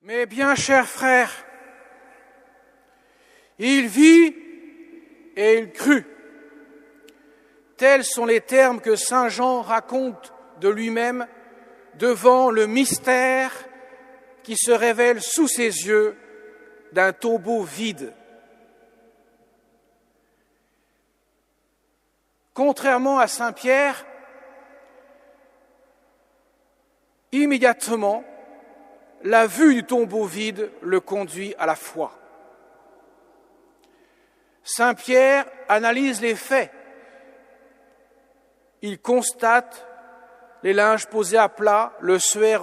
Mais bien, chers frères, il vit et il crut. Tels sont les termes que saint Jean raconte de lui-même devant le mystère qui se révèle sous ses yeux d'un tombeau vide. Contrairement à saint Pierre, immédiatement, la vue du tombeau vide le conduit à la foi. Saint Pierre analyse les faits. Il constate les linges posés à plat, le suaire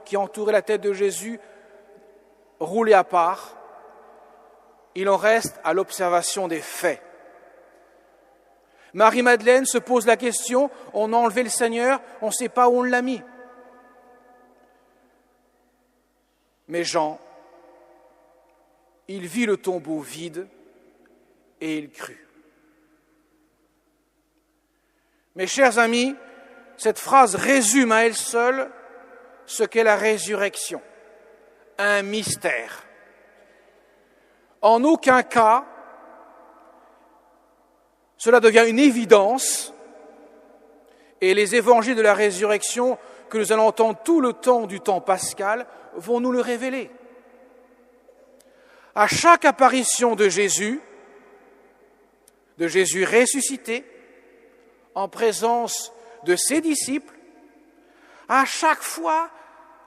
qui entourait la tête de Jésus roulé à part. Il en reste à l'observation des faits. Marie-Madeleine se pose la question, on a enlevé le Seigneur, on ne sait pas où on l'a mis. Mais Jean, il vit le tombeau vide et il crut. Mes chers amis, cette phrase résume à elle seule ce qu'est la résurrection, un mystère. En aucun cas, cela devient une évidence et les évangiles de la résurrection que nous allons entendre tout le temps du temps pascal vont nous le révéler. À chaque apparition de Jésus ressuscité, en présence de ses disciples, à chaque fois,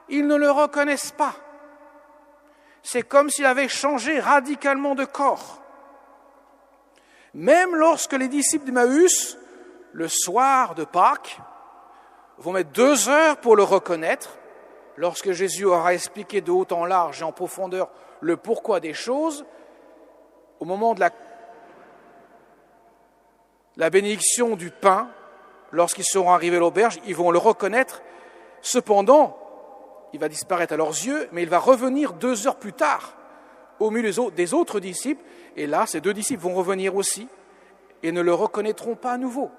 ils ne le reconnaissent pas. C'est comme s'il avait changé radicalement de corps. Même lorsque les disciples d'Emmaüs, le soir de Pâques, vont mettre 2 heures pour le reconnaître, lorsque Jésus aura expliqué de haut en large et en profondeur le pourquoi des choses, au moment de la bénédiction du pain, lorsqu'ils seront arrivés à l'auberge, ils vont le reconnaître. Cependant, il va disparaître à leurs yeux, mais il va revenir 2 heures plus tard, au milieu des autres disciples, et là, ces 2 disciples vont revenir aussi, et ne le reconnaîtront pas à nouveau.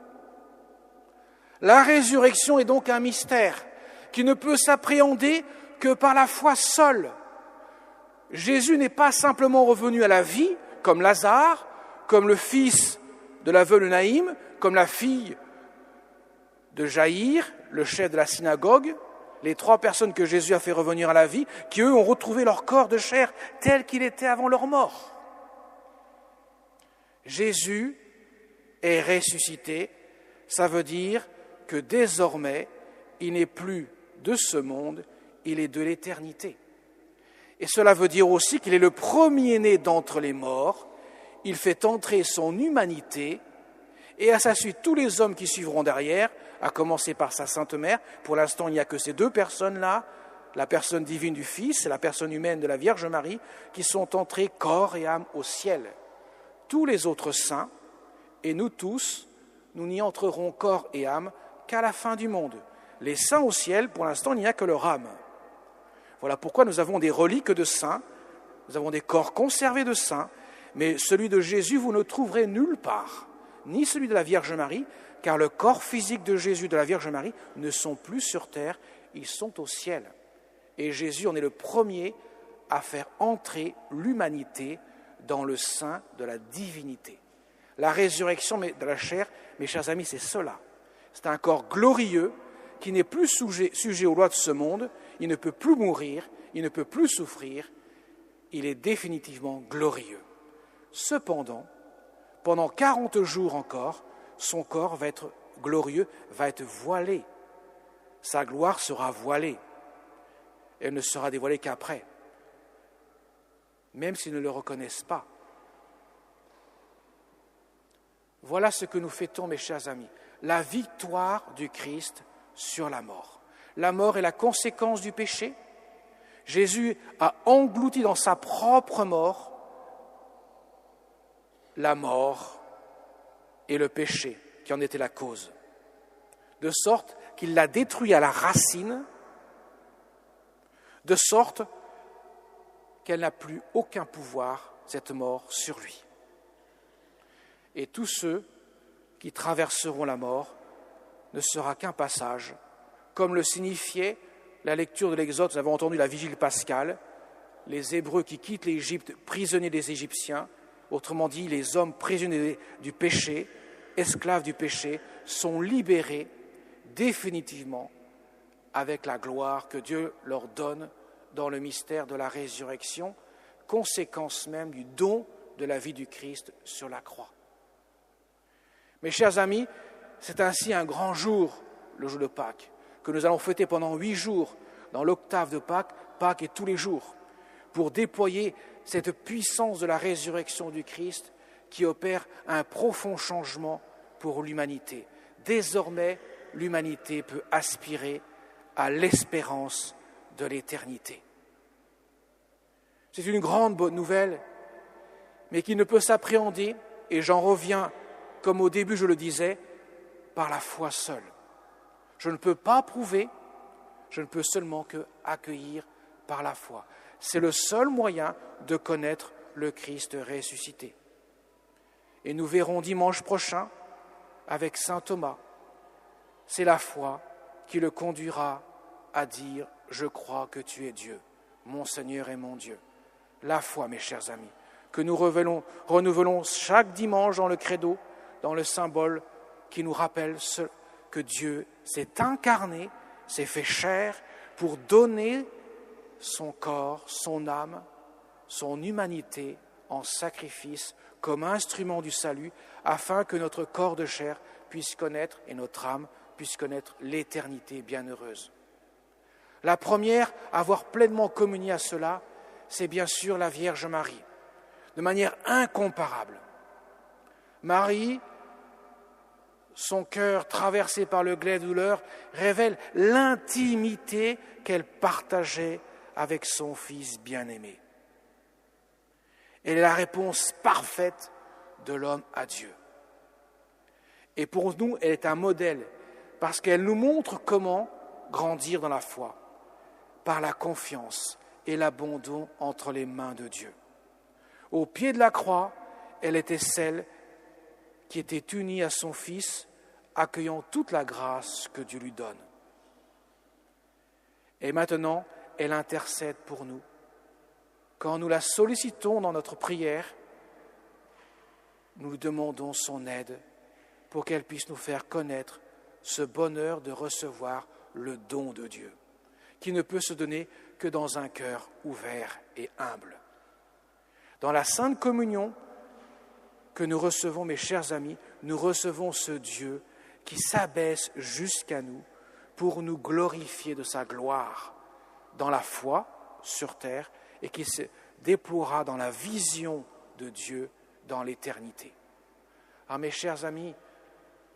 La résurrection est donc un mystère qui ne peut s'appréhender que par la foi seule. Jésus n'est pas simplement revenu à la vie, comme Lazare, comme le fils de la veuve de Naïm, comme la fille de Jaïr, le chef de la synagogue, les 3 personnes que Jésus a fait revenir à la vie, qui eux ont retrouvé leur corps de chair tel qu'il était avant leur mort. Jésus est ressuscité, ça veut dire que désormais, il n'est plus de ce monde, il est de l'éternité. Et cela veut dire aussi qu'il est le premier-né d'entre les morts, il fait entrer son humanité, et à sa suite tous les hommes qui suivront derrière, à commencer par sa Sainte Mère. Pour l'instant, il n'y a que ces 2 personnes-là, la personne divine du Fils et la personne humaine de la Vierge Marie, qui sont entrés corps et âme au ciel. Tous les autres saints, et nous tous, nous n'y entrerons corps et âme qu'à la fin du monde. Les saints au ciel, pour l'instant, il n'y a que leur âme. Voilà pourquoi nous avons des reliques de saints, nous avons des corps conservés de saints, mais celui de Jésus, vous ne trouverez nulle part, ni celui de la Vierge Marie, car le corps physique de Jésus et de la Vierge Marie ne sont plus sur terre, ils sont au ciel. Et Jésus en est le premier à faire entrer l'humanité dans le sein de la divinité. La résurrection de la chair, mes chers amis, c'est cela. C'est un corps glorieux qui n'est plus sujet aux lois de ce monde, il ne peut plus mourir, il ne peut plus souffrir, il est définitivement glorieux. Cependant, pendant 40 jours encore, son corps va être glorieux, va être voilé. Sa gloire sera voilée. Elle ne sera dévoilée qu'après, même s'ils ne le reconnaissent pas. Voilà ce que nous fêtons, mes chers amis, la victoire du Christ sur la mort. La mort est la conséquence du péché. Jésus a englouti dans sa propre mort la mort et le péché qui en était la cause, de sorte qu'il l'a détruit à la racine, de sorte qu'elle n'a plus aucun pouvoir, cette mort, sur lui. Et tous ceux qui traverseront la mort ne sera qu'un passage, comme le signifiait la lecture de l'Exode. Nous avons entendu la vigile pascale, les Hébreux qui quittent l'Égypte prisonniers des Égyptiens, autrement dit les hommes prisonniers du péché, esclaves du péché, sont libérés définitivement avec la gloire que Dieu leur donne dans le mystère de la résurrection, conséquence même du don de la vie du Christ sur la croix. Mes chers amis, c'est ainsi un grand jour, le jour de Pâques, que nous allons fêter pendant 8 jours dans l'octave de Pâques, Pâques est tous les jours, pour déployer cette puissance de la résurrection du Christ qui opère un profond changement pour l'humanité. Désormais, l'humanité peut aspirer à l'espérance de l'éternité. C'est une grande bonne nouvelle, mais qui ne peut s'appréhender, et j'en reviens, comme au début je le disais, par la foi seule. Je ne peux pas prouver, je ne peux seulement que accueillir par la foi. C'est le seul moyen de connaître le Christ ressuscité. Et nous verrons dimanche prochain avec saint Thomas. C'est la foi qui le conduira à dire « Je crois que tu es Dieu, mon Seigneur et mon Dieu ». La foi, mes chers amis, que nous renouvelons chaque dimanche dans le credo, dans le symbole qui nous rappelle que Dieu s'est incarné, s'est fait chair pour donner son corps, son âme, son humanité en sacrifice comme instrument du salut, afin que notre corps de chair puisse connaître et notre âme puisse connaître l'éternité bienheureuse. La première à avoir pleinement communié à cela, c'est bien sûr la Vierge Marie, de manière incomparable. Marie, son cœur traversé par le glaive de douleur, révèle l'intimité qu'elle partageait avec son Fils bien-aimé. Elle est la réponse parfaite de l'homme à Dieu. Et pour nous, elle est un modèle, parce qu'elle nous montre comment grandir dans la foi, par la confiance et l'abandon entre les mains de Dieu. Au pied de la croix, elle était celle qui était unie à son Fils, accueillant toute la grâce que Dieu lui donne. Et maintenant, elle intercède pour nous. Quand nous la sollicitons dans notre prière, nous lui demandons son aide pour qu'elle puisse nous faire connaître ce bonheur de recevoir le don de Dieu, qui ne peut se donner que dans un cœur ouvert et humble. Dans la Sainte Communion que nous recevons, mes chers amis, nous recevons ce Dieu qui s'abaisse jusqu'à nous pour nous glorifier de sa gloire dans la foi sur terre et qui se déploiera dans la vision de Dieu dans l'éternité. Alors mes chers amis,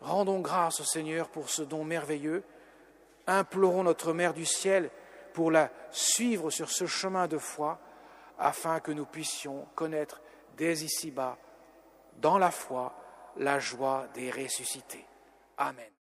rendons grâce au Seigneur pour ce don merveilleux, implorons notre Mère du ciel pour la suivre sur ce chemin de foi afin que nous puissions connaître dès ici-bas, dans la foi, la joie des ressuscités. Amen.